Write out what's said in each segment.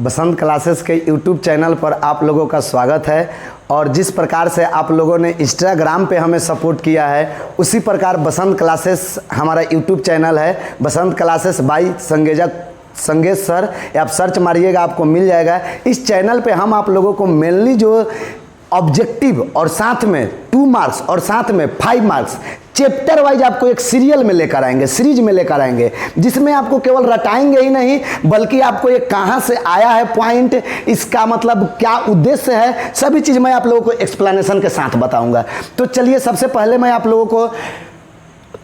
बसंत classes के YouTube channel पर आप लोगों का स्वागत है। और जिस प्रकार से आप लोगों ने इंस्टाग्राम पे हमें सपोर्ट किया है, उसी प्रकार बसंत क्लासेस हमारा यूट्यूब चैनल है। बसंत क्लासेस बाई संगेश सर, आप सर्च मारिएगा आपको मिल जाएगा। इस चैनल पे हम आप लोगों को मेनली जो ऑब्जेक्टिव और साथ में 2 मार्क्स और साथ में 5 मार्क्स चैप्टर वाइज आपको एक सीरियल में लेकर आएंगे, सीरीज में लेकर आएंगे, जिसमें आपको केवल रटाएंगे ही नहीं बल्कि आपको ये कहाँ से आया है पॉइंट, इसका मतलब क्या उद्देश्य है, सभी चीज़ मैं आप लोगों को एक्सप्लेनेशन के साथ बताऊंगा। तो चलिए सबसे पहले मैं आप लोगों को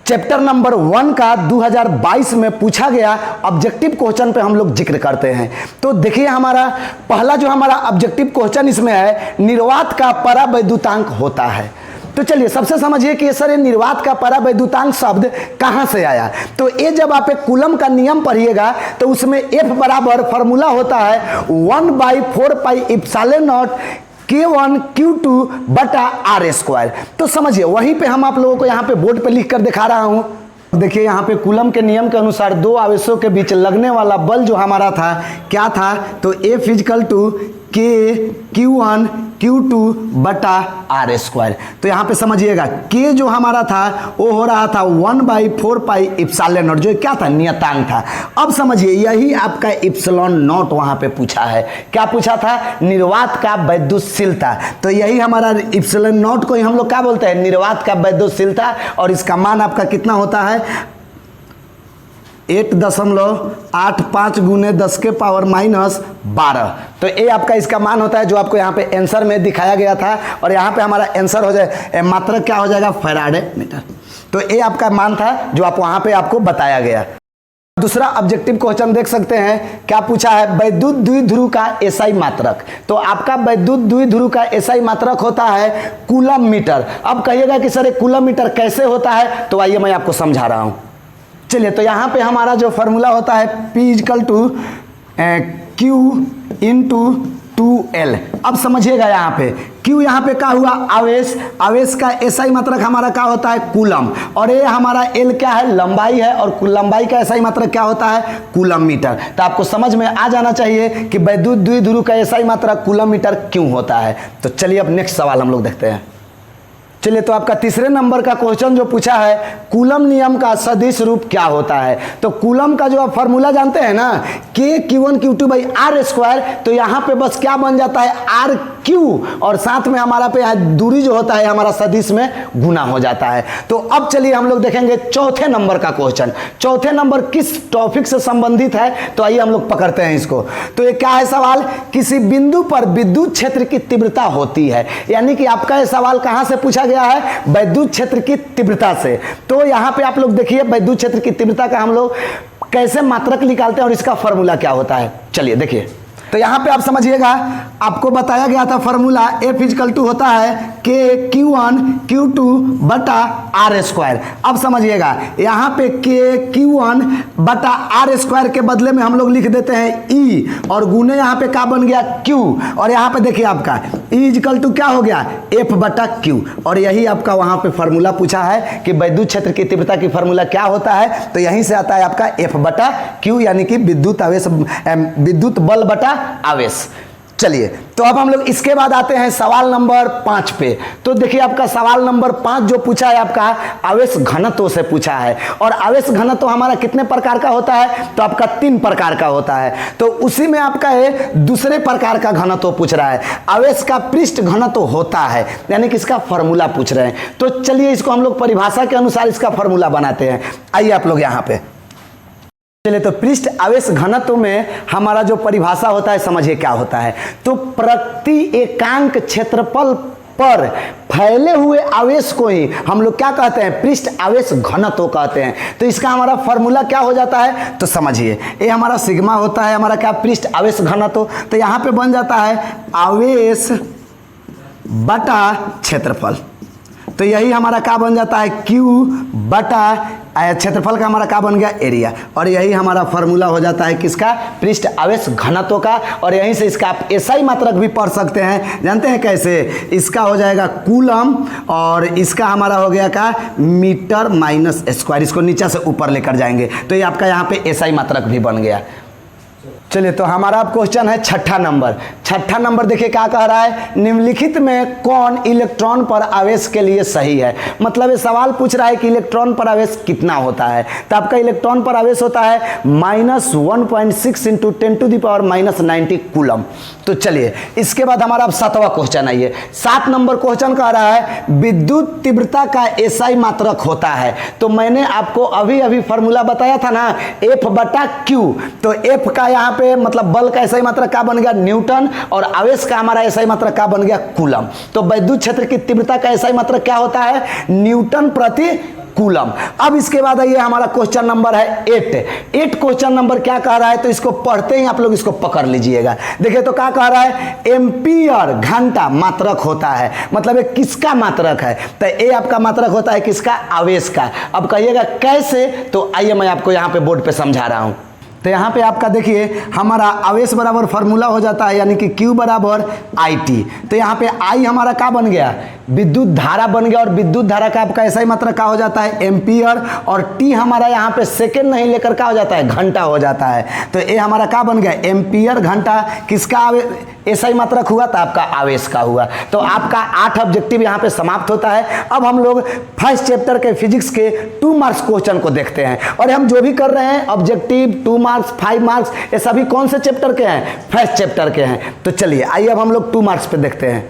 चैप्टर नंबर 1 का 2022 में पूछा गया ऑब्जेक्टिव क्वेश्चन पे हम लोग जिक्र करते हैं। तो देखिए हमारा पहला जो हमारा ऑब्जेक्टिव क्वेश्चन इसमें है, निर्वात का परावैद्युतांक होता है। तो चलिए सबसे समझिए कि सर ये निर्वात का परावैद्युतांक शब्द कहां से आया। तो ये जब आप एक कूलम का नियम पढ़िएगा तो उसमें F बराबर फॉर्मूला होता है 1/4 pi epsilon not K1 Q2 बटा R स्क्वायर। तो समझिए वहीं पे हम आप लोगों को यहाँ पे बोर्ड पे लिख कर दिखा रहा हूँ। देखिए यहाँ पे कूलम के नियम के अनुसार दो आवेशों के बीच लगने वाला बल जो हमारा था क्या था, तो F equal to K Q1 Q2 बटा R स्क्वायर। तो यहाँ पे समझिएगा K जो हमारा था वो हो रहा था 1/4 पाई एप्सिलॉन नॉट, जो क्या था नियतांक था। अब समझिए यही आपका एप्सिलॉन नॉट वहाँ पे पूछा है, क्या पूछा था, निर्वात का वैद्युतशीलता। तो यही हमारा एप्सिलॉन नॉट को ही हम लोग क्या बोलते हैं, निर्वात का वैद्युतशीलता। और इसका मान आपका कितना होता है 8.85 गुने 10 के पावर -12। तो ये आपका इसका मान होता है जो आपको यहाँ पे आंसर में दिखाया गया था। और यहाँ पे हमारा आंसर हो जाए मात्रक क्या हो जाएगा, फैराडे मीटर। तो ये आपका मान था जो आप वहाँ पे आपको बताया गया। दूसरा ऑब्जेक्टिव क्वेश्चन देख सकते हैं, क्या पूछा है, वैद्युत द्विध्रुव का एसआई मात्रक। तो आपका वैद्युत द्विध्रुव का एसआई मात्रक होता है कूलम मीटर। अब कहिएगा कि सर कूलम मीटर कैसे होता है, तो आइए मैं आपको समझा रहा हूँ। चलिए तो यहाँ पे हमारा जो फॉर्मूला होता है P equal to Q into 2L। अब समझिएगा यहाँ पे Q यहाँ पे क्या हुआ, आवेश, आवेश का एसआई मात्रक हमारा क्या होता है कूलम, और ये हमारा L क्या है, लंबाई है, और लंबाई का एसआई मात्रक क्या होता है कूलम मीटर। तो आपको समझ में आ जाना चाहिए कि वैद्युत द्विध्रुव का एसआई मात्रक कूलम मीटर क्यों होता है। तो चलिए अब नेक्स्ट सवाल हम लोग देखते हैं। चलिए तो आपका तीसरे नंबर का क्वेश्चन जो पूछा है, कूलम नियम का सदिश रूप क्या होता है। तो कूलम का जो आप फॉर्मूला जानते हैं ना, K Q1 Q2 by R square. तो यहाँ पे बस क्या बन जाता है R Q, और साथ में हमारा पे दूरी जो होता है हमारा सदिश में गुना हो जाता है। तो अब चलिए हम लोग देखेंगे चौथे नंबर का क्वेश्चन। चौथे नंबर किस टॉपिक से संबंधित है, तो आइए हम लोग पकड़ते हैं इसको। तो ये क्या है सवाल, किसी बिंदु पर विद्युत क्षेत्र की तीव्रता होती है। यानी कि आपका ये सवाल कहाँ से पूछा गया है, वैद्युत क्षेत्र की तीव्रता से। तो यहाँ पे आप लोग देखिए वैद्युत क्षेत्र की तीव्रता का हम लोग कैसे मात्रक निकालते हैं और इसका फॉर्मूला क्या होता है। चलिए देखिए, तो यहाँ पे आप समझिएगा आपको बताया गया था फॉर्मूला F इक्वल टू होता है K Q1 Q2 बटा R स्क्वायर। अब समझिएगा यहाँ पे K Q1 बटा R स्क्वायर के बदले में हम लोग लिख देते हैं E, और गुने यहाँ पे क्या बन गया Q, और यहाँ पे देखिए आपका E इक्वल टू क्या हो गया F बटा Q। और यही आपका वहाँ पे फॉर्मूला पूछा है कि वैद्युत क्षेत्र की तीव्रता की फॉर्मूला क्या होता है, तो यहीं से आता है आपका F बटा Q, यानी कि विद्युत आवेश, विद्युत बल बटा आवेश। चलिए तो अब हम लोग इसके बाद आते हैं सवाल नंबर 5 पे। तो देखिए आपका सवाल नंबर 5 जो पूछा है आपका आवेश घनत्व से पूछा है। और आवेश घनत्व हमारा कितने प्रकार का होता है, तो आपका 3 प्रकार का होता है। तो उसी में आपका ये दूसरे प्रकार का घनत्व पूछ रहा है, आवेश का पृष्ठ घनत्व होता है, यानी कि इसका फॉर्मूला पूछ रहे हैं। तो चलिए इसको हम लोग परिभाषा के अनुसार इसका फॉर्मूला बनाते हैं। आइए आप लोग यहाँ पे चलिए, तो पृष्ठ आवेश घनत्व में हमारा जो परिभाषा होता है समझिए क्या होता है। तो प्रति एकांक क्षेत्रफल पर फैले हुए आवेश को ही हम लोग क्या कहते हैं, पृष्ठ आवेश घनत्व कहते हैं। तो इसका हमारा फॉर्मूला क्या हो जाता है, तो समझिए ये हमारा सिग्मा होता है, हमारा क्या पृष्ठ आवेश घनत्व। तो यहाँ पे बन जाता है आवेश बटा क्षेत्रफल। तो यही हमारा क्या बन जाता है Q बटा क्षेत्रफल का हमारा क्या बन गया एरिया। और यही हमारा फॉर्मूला हो जाता है किसका, पृष्ठ आवेश घनत्व का। और यहीं से इसका आप एसआई मात्रक भी पढ़ सकते हैं, जानते हैं कैसे, इसका हो जाएगा कूलम और इसका हमारा हो गया का मीटर माइनस स्क्वायर। इसको नीचे से ऊपर लेकर जाएंगे तो ये आपका यहाँ पे एसआई मात्रक भी बन गया। चलिए, तो हमारा अब क्वेश्चन है छठा नंबर। छठा नंबर देखिए क्या कह रहा है, निम्नलिखित में कौन इलेक्ट्रॉन पर आवेश के लिए सही है। मतलब ये सवाल पूछ रहा है कि इलेक्ट्रॉन पर आवेश कितना होता है। तो आपका इलेक्ट्रॉन पर आवेश होता है -1.6 इंटू 10⁻90 कूलम। तो चलिए, इसके बाद हमारा अब 7वां क्वेश्चन आइए। 7 नंबर क्वेश्चन कह रहा है विद्युत तीव्रता का एसआई मात्रक होता है। तो मैंने आपको अभी अभी फॉर्मूला बताया था ना, F/Q। तो F का यहाँ पे मतलब बल का एसआई मात्रक क्या बन गया, न्यूटन, और आवेश का हमारा एसआई मात्रक क्या बन गया, कूलम। तो विद्युत क्षेत्र की तीव्रता का एसआई मात्रक क्या होता है, न्यूटन प्रति कूलम। अब इसके बाद आइए हमारा क्वेश्चन नंबर है 8 क्वेश्चन नंबर क्या कह रहा है, तो इसको पढ़ते ही आप लोग इसको पकड़ लीजिएगा। देखिए तो क्या कह रहा है, एम्पियर घंटा मात्रक होता है। मतलब ये किसका मात्रक है, तो ये आपका मात्रक होता है किसका, आवेश का। अब कहिएगा कैसे, तो आइए मैं आपको यहाँ पे बोर्ड पे समझा रहा हूँ। तो यहाँ पे आपका देखिए हमारा आवेश बराबर फार्मूला हो जाता है, यानी कि Q बराबर IT। तो यहाँ पे I हमारा क्या बन गया, विद्युत धारा बन गया, और विद्युत धारा का आपका ऐसा ही मतलब क्या हो जाता है, एम्पियर, और T हमारा यहाँ पे सेकेंड नहीं लेकर क्या हो जाता है, घंटा हो जाता है। तो ये हमारा क्या बन गया, एम्पियर घंटा। किसका ऐसा ही मात्रक हुआ, तो आपका आवेश का हुआ। तो आपका 8 ऑब्जेक्टिव यहाँ पे समाप्त होता है। अब हम लोग फर्स्ट चैप्टर के फिजिक्स के 2 मार्क्स क्वेश्चन को देखते हैं। और हम जो भी कर रहे हैं ऑब्जेक्टिव 2 मार्क्स 5 मार्क्स, ये सभी कौन से चैप्टर के हैं, फर्स्ट चैप्टर के हैं। तो चलिए आइए अब हम लोग 2 मार्क्स पे देखते हैं।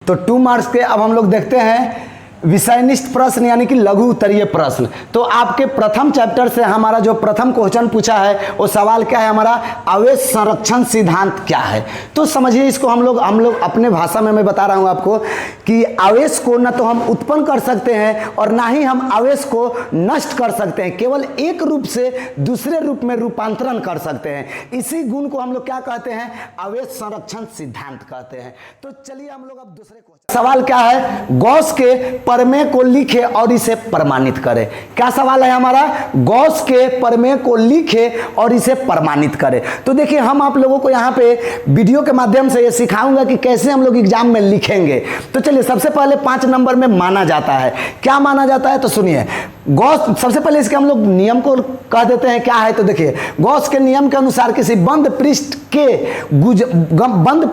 तो 2 मार्क्स के अब हम लोग देखते हैं विषयनिष्ठ प्रश्न, यानी कि लघु उत्तरीय प्रश्न। तो आपके प्रथम चैप्टर से हमारा जो प्रथम क्वेश्चन पूछा है वो सवाल क्या है हमारा, आवेश संरक्षण सिद्धांत क्या है। तो समझिए इसको हम लोग अपने भाषा में मैं बता रहा हूं आपको कि आवेश को न तो हम उत्पन्न कर सकते हैं और ना ही हम आवेश को नष्ट कर सकते हैं, केवल एक रूप से दूसरे रूप में रूपांतरण कर सकते हैं। इसी गुण को हम लोग क्या कहते हैं, आवेश संरक्षण सिद्धांत कहते हैं। तो चलिए हम लोग अब दूसरे क्वेश्चन। सवाल क्या है, गॉस के प्रमेय को लिखे और इसे प्रमाणित करें। क्या सवाल है हमारा, गॉस के प्रमेय को लिखे और इसे प्रमाणित करें। तो देखिए हम आप लोगों को यहाँ पे वीडियो के माध्यम से ये सिखाऊंगा कि कैसे हम लोग एग्जाम में लिखेंगे। तो चलिए सबसे पहले 5 नंबर में माना जाता है, क्या माना जाता है, तो सुनिए गॉस, सबसे पहले इसके हम लोग नियम को कह देते हैं क्या है। तो देखिए गॉस के नियम के अनुसार किसी बंद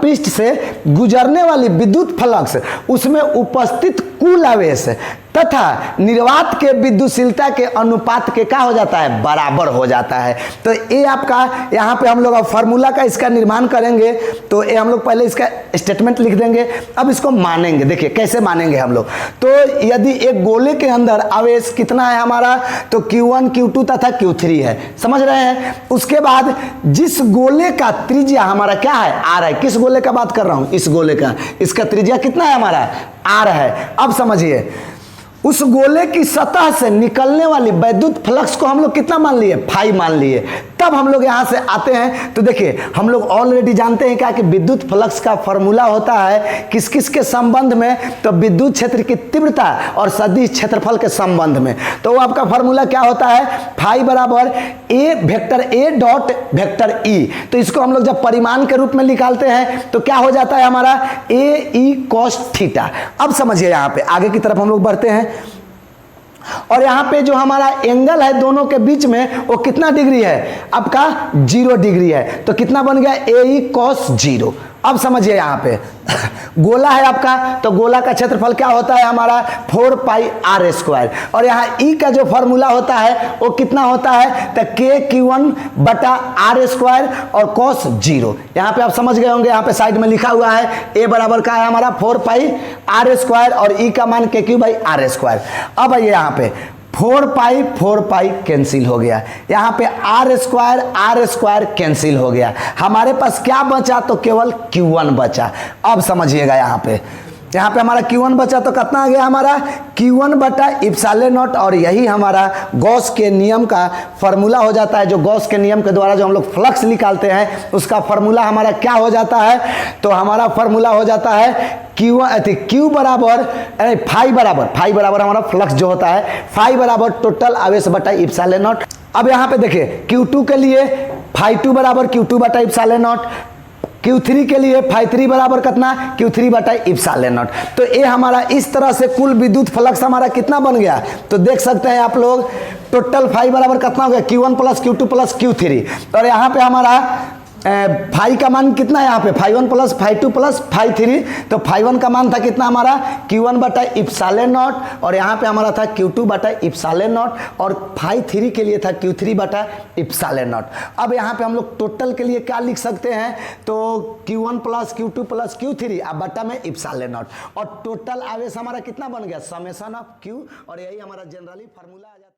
पृष्ठ से गुजरने वाली विद्युत फ्लक्स, उसमें उपस्थित कुल आवेश तथा निर्वात के विद्युतशीलता के अनुपात के क्या हो जाता है, बराबर हो जाता है। तो ये आपका यहाँ पे हम लोग अब फार्मूला का इसका निर्माण करेंगे। तो ये हम लोग पहले इसका स्टेटमेंट लिख देंगे, अब इसको मानेंगे। देखिए कैसे मानेंगे हम लोग, तो यदि एक गोले के अंदर आवेश कितना है हमारा, तो Q1 Q2 तथा Q3 है, समझ रहे हैं। उसके बाद जिस गोले का त्रिज्या हमारा क्या है, R है। किस गोले का बात कर रहा हूं, इस गोले का, इसका त्रिज्या कितना है हमारा, R है। अब समझिए उस गोले की सतह से निकलने वाली विद्युत फ्लक्स को हम लोग कितना मान लिए, फाई मान लिए। तब हम लोग यहां से आते हैं, तो देखिए हम लोग ऑलरेडी जानते हैं क्या कि विद्युत फ्लक्स का फॉर्मूला होता है किस किस के संबंध में, तो विद्युत क्षेत्र की तीव्रता और सदिश क्षेत्रफल के संबंध में। तो वो आपका फॉर्मूला क्या होता है, फाई बराबर A vector A dot vector E. तो इसको हम लोग जब परिमाण के रूप में निकालते हैं तो क्या हो जाता है हमारा, ए ई कॉस थीटा। अब समझिए यहाँ पे आगे की तरफ हम लोग बढ़ते हैं, और यहां पे जो हमारा एंगल है दोनों के बीच में वो कितना डिग्री है, आपका 0 डिग्री है। तो कितना बन गया, ए ई कॉस 0। अब समझिए यहाँ पे गोला है आपका, तो गोला का क्षेत्रफल क्या होता है हमारा, 4 पाई आर स्क्वायर। और यहाँ ई का जो फॉर्मूला होता है वो कितना होता है, तो के Q1 बटा आर स्क्वायर और कॉस 0। यहाँ पे आप समझ गए होंगे, यहाँ पे साइड में लिखा हुआ है ए बराबर का है हमारा 4 पाई आर स्क्वायर और ई का मान के Q बाई आर स्क्वायर। अब आइए यहाँ पे 4 पाई कैंसिल हो गया, यहाँ पे आर स्क्वायर कैंसिल हो गया। हमारे पास क्या बचा, तो केवल Q1 बचा। अब समझिएगा यहाँ पे हमारा Q1 बचा, तो कितना आ गया हमारा, Q1 बटा इप्सिलॉन नॉट। और यही हमारा गॉस के नियम का फॉर्मूला हो जाता है। जो गॉस के नियम के द्वारा जो हम लोग फ्लक्स निकालते हैं उसका फॉर्मूला हमारा क्या हो जाता है, तो हमारा फॉर्मूला हो जाता है Q बराबर फाई बराबर हमारा फ्लक्स जो होता है, फाई बराबर टोटल आवेश बटा इप्सिलॉन नॉट। अब यहाँ पे देखिए Q2 के लिए फाई 2 बराबर Q2 बटा इप्सिलॉन नॉट, Q3 के लिए φ3 बराबर कितना, Q3 बटा इप्सिलॉन नॉट। तो ये हमारा इस तरह से कुल विद्युत फ्लक्स हमारा कितना बन गया, तो देख सकते हैं आप लोग टोटल फाई बराबर कितना हो गया, Q1 plus Q2 plus Q3। और यहाँ पे हमारा फाई का मान कितना है, यहाँ पे φ1 प्लस φ2 प्लस φ3। तो φ1 का मान था कितना हमारा Q1 बटा इप्सिलॉन नॉट, और यहाँ पे हमारा था Q2 बटा इप्सिलॉन नॉट, और φ3 के लिए था Q3 बटा इप्सिलॉन नॉट। अब यहाँ पे हम लोग टोटल के लिए क्या लिख सकते हैं, तो Q1 plus Q2 plus Q3 अब बटा में इप्सिलॉन नॉट, और टोटल आवेश हमारा कितना बन गया, समेशन ऑफ Q, और यही हमारा जनरली फार्मूला आ जाता है।